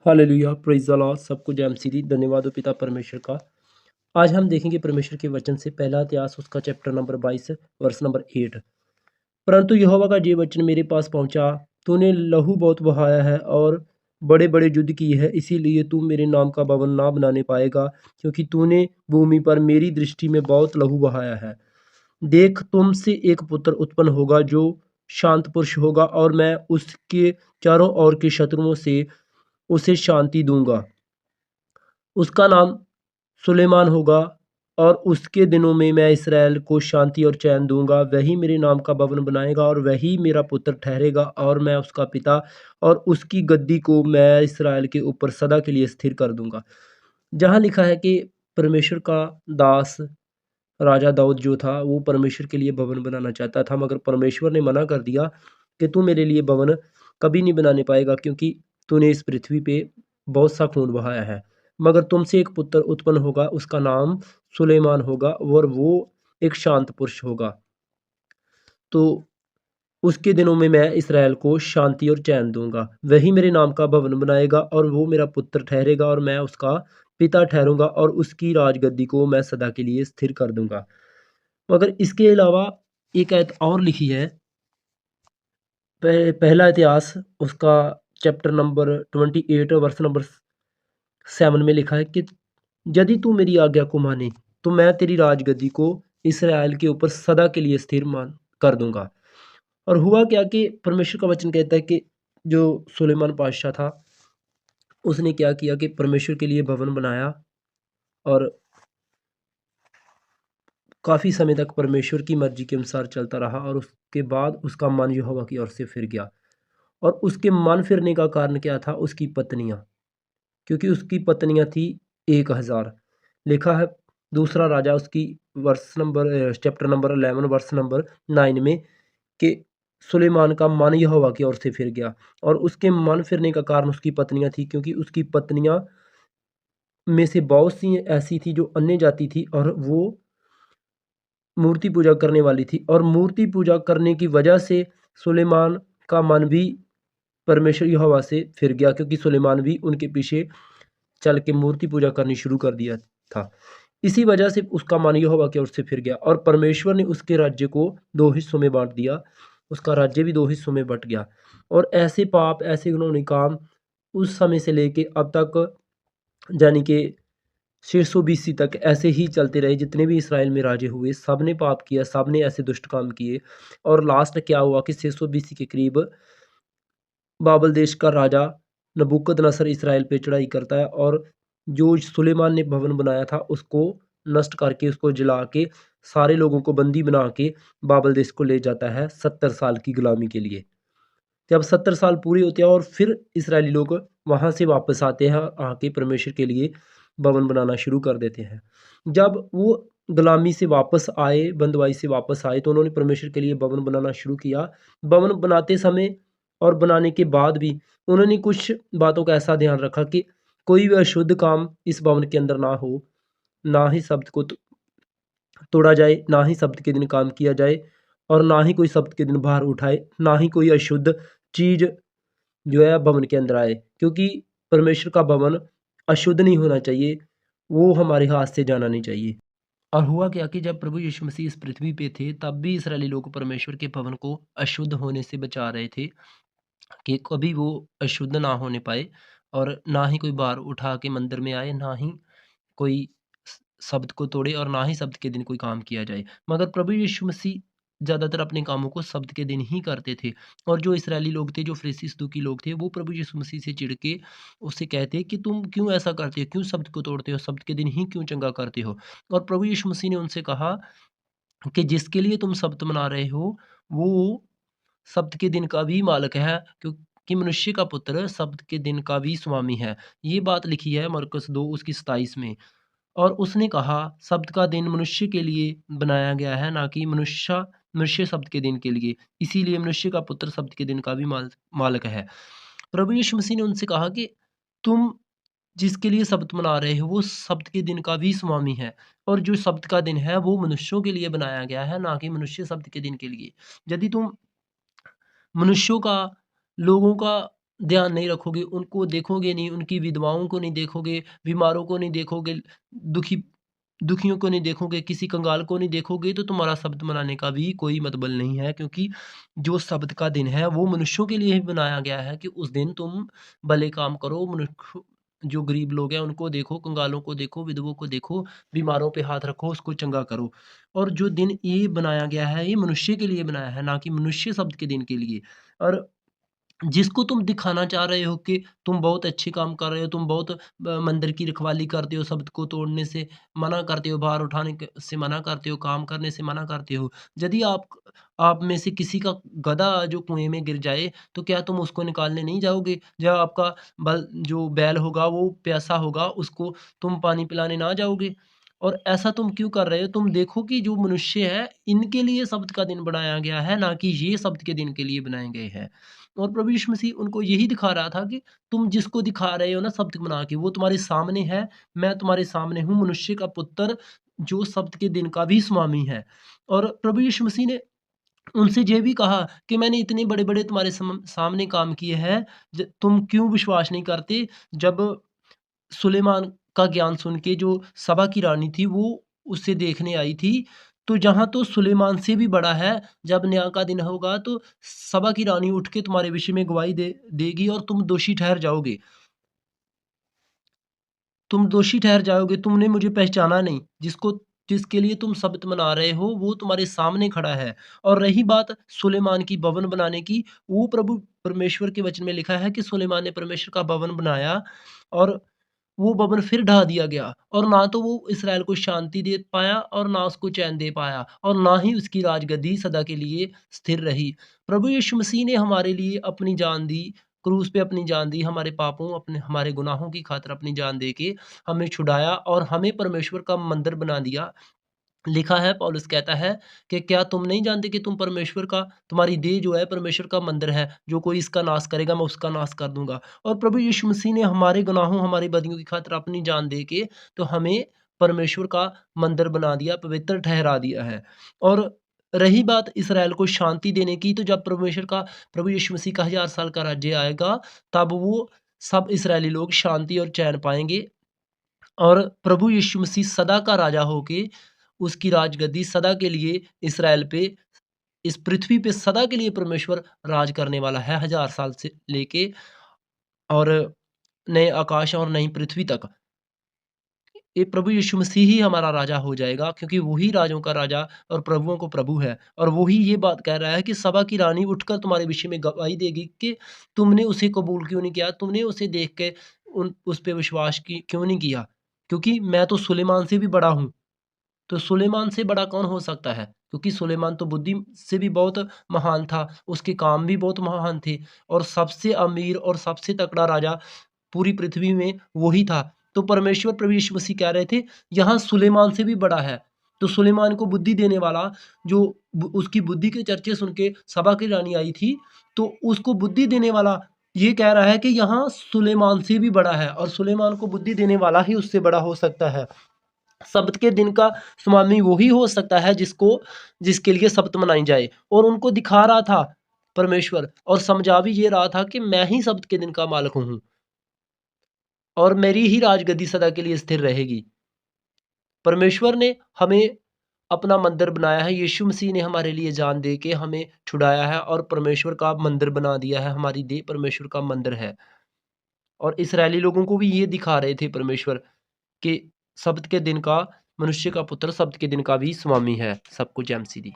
Hallelujah praise the Lord. सबको जय मसीह दी। धन्यवाद हो पिता परमेश्वर का। आज हम देखेंगे परमेश्वर के वचन से पहला इतिहास उसका चैप्टर नंबर 22 वर्स नंबर 8। परंतु यहोवा का ये वचन मेरे पास पहुंचा, तूने लहू बहुत बहाया है और बड़े बड़े युद्ध किए हैं, इसीलिए तू मेरे नाम का भवन ना बनाने पाएगा, क्योंकि तूने भूमि पर मेरी दृष्टि में बहुत लहू बहाया है। देख, तुमसे एक पुत्र उत्पन्न होगा जो शांत पुरुष होगा, और मैं उसके चारों ओर के शत्रुओं से उसे शांति दूंगा। उसका नाम सुलेमान होगा, और उसके दिनों में मैं इसराइल को शांति और चैन दूंगा। वही मेरे नाम का भवन बनाएगा और वही मेरा पुत्र ठहरेगा, और मैं उसका पिता, और उसकी गद्दी को मैं इसराइल के ऊपर सदा के लिए स्थिर कर दूंगा। जहाँ लिखा है कि परमेश्वर का दास राजा दाऊद जो था वो परमेश्वर के लिए भवन बनाना चाहता था, मगर परमेश्वर ने मना कर दिया कि तू मेरे लिए भवन कभी नहीं बनाने पाएगा, क्योंकि तूने इस पृथ्वी पे बहुत सा खून बहाया है। मगर तुमसे एक पुत्र उत्पन्न होगा, उसका नाम सुलेमान होगा, और वो एक शांत पुरुष होगा। तो उसके दिनों में मैं इसराइल को शांति और चैन दूंगा। वही मेरे नाम का भवन बनाएगा और वो मेरा पुत्र ठहरेगा, और मैं उसका पिता ठहरूंगा, और उसकी राजगद्दी को मैं सदा के लिए स्थिर कर दूंगा। मगर इसके अलावा एक आयत और लिखी है, पहला इतिहास उसका चैप्टर नंबर 28 वर्स नंबर 7 में लिखा है कि यदि तू मेरी आज्ञा को माने, तो मैं तेरी राजगद्दी को इसराइल के ऊपर सदा के लिए स्थिर मान कर दूंगा। और हुआ क्या कि परमेश्वर का वचन कहता है कि जो सुलेमान बादशाह था, उसने क्या किया कि परमेश्वर के लिए भवन बनाया, और काफ़ी समय तक परमेश्वर की मर्जी के अनुसार चलता रहा, और उसके बाद उसका मन यहोवा की ओर से फिर गया। और उसके मन फिरने का कारण क्या था? उसकी पत्नियाँ, क्योंकि उसकी पत्नियाँ थी 1000। लिखा है दूसरा राजा उसकी verse number chapter number 11 verse number 9 में कि सुलेमान का मन यहोवा की ओर से फिर गया। और उसके मन फिरने का कारण उसकी पत्नियाँ थी, क्योंकि उसकी पत्नियाँ में से बहुत सी ऐसी थी जो अन्य जाति थी, और वो मूर्ति पूजा करने वाली थी, और मूर्ति पूजा करने की वजह से सुलेमान का मन भी परमेश्वर यहोवा से फिर गया, क्योंकि सुलेमान भी उनके पीछे चल के मूर्ति पूजा करनी शुरू कर दिया था। इसी वजह से उसका मन यहोवा की ओर से फिर गया, और परमेश्वर ने उसके राज्य को 2 हिस्सों में बाँट दिया। उसका राज्य भी 2 हिस्सों में बँट गया। और ऐसे पाप, ऐसे घिनौने काम उस समय से लेके अब तक, यानी कि 600 बीसी तक ऐसे ही चलते रहे। जितने भी इसराइल में राजे हुए, सब ने पाप किया, सब ने ऐसे दुष्ट काम किए। और लास्ट क्या हुआ कि 600 बीसी के करीब बाबल देश का राजा नबूकदनेस्सर इसराइल पे चढ़ाई करता है, और जो सुलेमान ने भवन बनाया था उसको नष्ट करके, उसको जला के, सारे लोगों को बंदी बना के बाबल देश को ले जाता है 70 साल की गुलामी के लिए। जब 70 साल पूरे होते हैं, और फिर इसराइली लोग वहाँ से वापस आते हैं, आके परमेश्वर के लिए भवन बनाना शुरू कर देते हैं। जब वो गुलामी से वापस आए, बंदवाई से वापस आए, तो उन्होंने परमेश्वर के लिए भवन बनाना शुरू किया। भवन बनाते समय और बनाने के बाद भी उन्होंने कुछ बातों का ऐसा ध्यान रखा कि कोई भी अशुद्ध काम इस भवन के अंदर ना हो, ना ही शब्द को तोड़ा जाए, ना ही शब्द के दिन काम किया जाए, और ना ही कोई शब्द के दिन बाहर उठाए, ना ही कोई अशुद्ध चीज़ जो है भवन के अंदर आए, क्योंकि परमेश्वर का भवन अशुद्ध नहीं होना चाहिए, वो हमारे हाथ से जाना नहीं चाहिए। और हुआ क्या कि जब प्रभु यीशु मसीह इस पृथ्वी पे थे, तब भी इसराइली लोग परमेश्वर के भवन को अशुद्ध होने से बचा रहे थे, कि कभी वो अशुद्ध ना होने पाए, और ना ही कोई बार उठा के मंदिर में आए, ना ही कोई शब्द को तोड़े, और ना ही शब्द के दिन कोई काम किया जाए। मगर प्रभु यीशु मसीह ज़्यादातर अपने कामों को शब्द के दिन ही करते थे। और जो इसराइली लोग थे, जो फरीसी सदूकी लोग थे, वो प्रभु यीशु मसीह से चिढ़ के उससे कहते कि तुम क्यों ऐसा करते हो? क्यों शब्द को तोड़ते हो? शब्द के दिन ही क्यों चंगा करते हो? और प्रभु यीशु मसीह ने उनसे कहा कि जिसके लिए तुम शब्द मना रहे हो, वो शब्द के दिन का भी मालिक है, क्योंकि मनुष्य का पुत्र शब्द के दिन का भी स्वामी है। ये बात लिखी है मरकुस 2 उसकी 27 में। और उसने कहा, शब्द का दिन मनुष्य के लिए बनाया गया है, ना कि मनुष्य शब्द के दिन के लिए। इसीलिए मनुष्य का पुत्र शब्द के दिन का भी मालिक है। प्रभु यीशु मसीह ने उनसे कहा कि तुम जिसके लिए शब्द मना रहे हो, वो शब्द के दिन का भी स्वामी है, और जो शब्द का दिन है वो मनुष्यों के लिए बनाया गया है, ना कि मनुष्य शब्द के दिन के लिए। यदि तुम मनुष्यों का, लोगों का ध्यान नहीं रखोगे, उनको देखोगे नहीं, उनकी विधवाओं को नहीं देखोगे, बीमारों को नहीं देखोगे, दुखी दुखियों को नहीं देखोगे, किसी कंगाल को नहीं देखोगे, तो तुम्हारा शब्द मनाने का भी कोई मतलब नहीं है, क्योंकि जो शब्द का दिन है वो मनुष्यों के लिए ही बनाया गया है कि उस दिन तुम भले काम करो, मनुष्य जो गरीब लोग हैं उनको देखो, कंगालों को देखो, विधवों को देखो, बीमारों पे हाथ रखो, उसको चंगा करो। और जो दिन ये बनाया गया है, ये मनुष्य के लिए बनाया है, ना कि मनुष्य शब्द के दिन के लिए। और जिसको तुम दिखाना चाह रहे हो कि तुम बहुत अच्छे काम कर रहे हो, तुम बहुत मंदिर की रखवाली करते हो, शब्द को तोड़ने से मना करते हो, भार उठाने से मना करते हो, काम करने से मना करते हो। यदि आप में से किसी का गधा जो कुएं में गिर जाए, तो क्या तुम उसको निकालने नहीं जाओगे? या आपका जो बैल होगा वो प्यासा होगा, उसको तुम पानी पिलाने ना जाओगे? और ऐसा तुम क्यों कर रहे हो? तुम देखो कि जो मनुष्य है, इनके लिए शब्द का दिन बनाया गया है, ना कि ये शब्द के दिन के लिए बनाए गए हैं। और प्रभु यीशु मसीह उनको यही दिखा रहा था कि तुम जिसको दिखा रहे हो ना शब्द बना के, वो तुम्हारे सामने है, मैं तुम्हारे सामने हूँ, मनुष्य का पुत्र जो शब्द के दिन का भी स्वामी है। और प्रभु यीशु मसीह ने उनसे ये भी कहा कि मैंने इतने बड़े-बड़े तुम्हारे सामने काम किए हैं, तुम क्यों विश्वास नहीं करते? जब सुलेमान का ज्ञान सुन के जो सभा की रानी थी वो उसे देखने आई थी, तो जहाँ तो सुलेमान से भी बड़ा है, जब न्याय का दिन होगा तो सभा की रानी उठ के तुम्हारे विषय में गवाही देगी और तुम दोषी ठहर जाओगे। तुम दोषी ठहर जाओगे, तुमने मुझे पहचाना नहीं, जिसके लिए तुम शपथ मना रहे हो, वो तुम्हारे सामने खड़ा है। और रही बात सुलेमान की भवन बनाने की, वो प्रभु परमेश्वर के वचन में लिखा है कि सुलेमान ने परमेश्वर का भवन बनाया और वो भवन फिर ढा दिया गया और ना तो वो इसराइल को शांति दे पाया और ना उसको चैन दे पाया और ना ही उसकी राजगद्दी सदा के लिए स्थिर रही। प्रभु यीशु मसीह ने हमारे लिए अपनी जान दी, क्रूस पे अपनी जान दी, हमारे पापों अपने हमारे गुनाहों की खातिर अपनी जान दे के हमें छुड़ाया और हमें परमेश्वर का मंदिर बना दिया। लिखा है, पौलुस कहता है कि क्या तुम नहीं जानते कि तुम परमेश्वर का तुम्हारी देह जो है परमेश्वर का मंदिर है, जो कोई इसका नाश करेगा मैं उसका नाश कर दूंगा। और प्रभु यीशु मसीह ने हमारे गुनाहों हमारी बदियों की खातिर अपनी जान दे के तो हमें परमेश्वर का मंदिर बना दिया, पवित्र ठहरा दिया है। और रही बात इसराइल को शांति देने की, तो जब प्रभु यीशु मसीह का 1000 साल का राज्य आएगा, तब वो सब इसराइली लोग शांति और चैन पाएंगे और प्रभु यीशु मसीह सदा का राजा होके उसकी राजगद्दी सदा के लिए इसराइल पे, इस पृथ्वी पे सदा के लिए परमेश्वर राज करने वाला है 1000 साल से लेके और नए आकाश और नई पृथ्वी तक। ये प्रभु यीशु मसीह ही हमारा राजा हो जाएगा, क्योंकि वही राजों का राजा और प्रभुओं को प्रभु है। और वही ये बात कह रहा है कि सभा की रानी उठकर तुम्हारे विषय में गवाही देगी कि तुमने उसे कबूल क्यों नहीं किया, तुमने उसे देख के उस पे विश्वास क्यों नहीं किया, क्योंकि मैं तो सुलेमान से भी बड़ा हूँ। तो सुलेमान से बड़ा कौन हो सकता है? क्योंकि सुलेमान तो बुद्धि से भी बहुत महान था, उसके काम भी बहुत महान थे और सबसे अमीर और सबसे तगड़ा राजा पूरी पृथ्वी में वही था। तो परमेश्वर प्रभु यीशु मसीह कह रहे थे, यहाँ सुलेमान से भी बड़ा है। तो सुलेमान को बुद्धि देने वाला, जो उसकी बुद्धि के चर्चे सुन के सभा की रानी आई थी, तो उसको बुद्धि देने वाला ये कह रहा है कि यहाँ सुलेमान से भी बड़ा है और सुलेमान को बुद्धि देने वाला ही उससे बड़ा हो सकता है। शब्द के दिन का स्वामी वही हो सकता है जिसके लिए शब्द मनाई जाए। और उनको दिखा रहा था परमेश्वर और समझा भी ये रहा था कि मैं ही शब्द के दिन का मालिक हूँ और मेरी ही राजगद्दी सदा के लिए स्थिर रहेगी। परमेश्वर ने हमें अपना मंदिर बनाया है, यीशु मसीह ने हमारे लिए जान दे के हमें छुड़ाया है और परमेश्वर का मंदिर बना दिया है, हमारी देह परमेश्वर का मंदिर है। और इस्राएली लोगों को भी ये दिखा रहे थे परमेश्वर कि शब्द के दिन का, मनुष्य का पुत्र शब्द के दिन का भी स्वामी है। सबको जय मसीह दी।